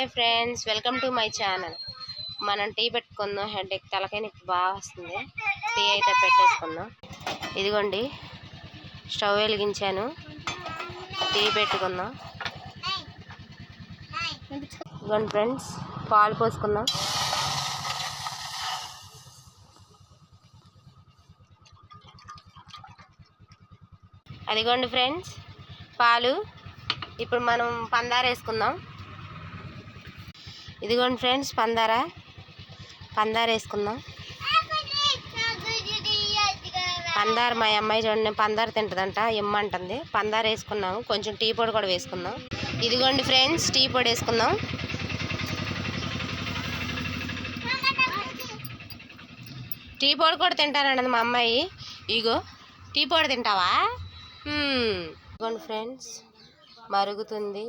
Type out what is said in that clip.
Hi friends, welcome to my channel. మనం tea పెట్టుకుందాం. Headache తలకాయ నొప్పి బాగా వస్తుంది. టీ అయితే పెట్టేసుకుందాం. ఇదిగోండి, స్టవ్ వెలిగించాను. టీ పెట్టుకుందాం. ఇదిగోండి ఫ్రెండ్స్, పాలు పోసుకుందాం. అదిగోండి ఫ్రెండ్స్, పాలు. ఇప్పుడు మనం పందార వేసుకుందాం. ఇదిగోండి ఫ్రెండ్స్, పందార వేసుకుందాం. పందార మా అమ్మాయి చూడండి, పందార తింటుందంట, ఇమ్మంటుంది. పందార వేసుకున్నాము. కొంచెం టీ పొడి కూడా వేసుకుందాం. ఇదిగోండి ఫ్రెండ్స్, టీ పొడి వేసుకుందాం. టీ పొడి కూడా తింటానండి మా అమ్మాయి. ఇగో టీ పొడి తింటావా? ఇదిగోండి ఫ్రెండ్స్, మరుగుతుంది.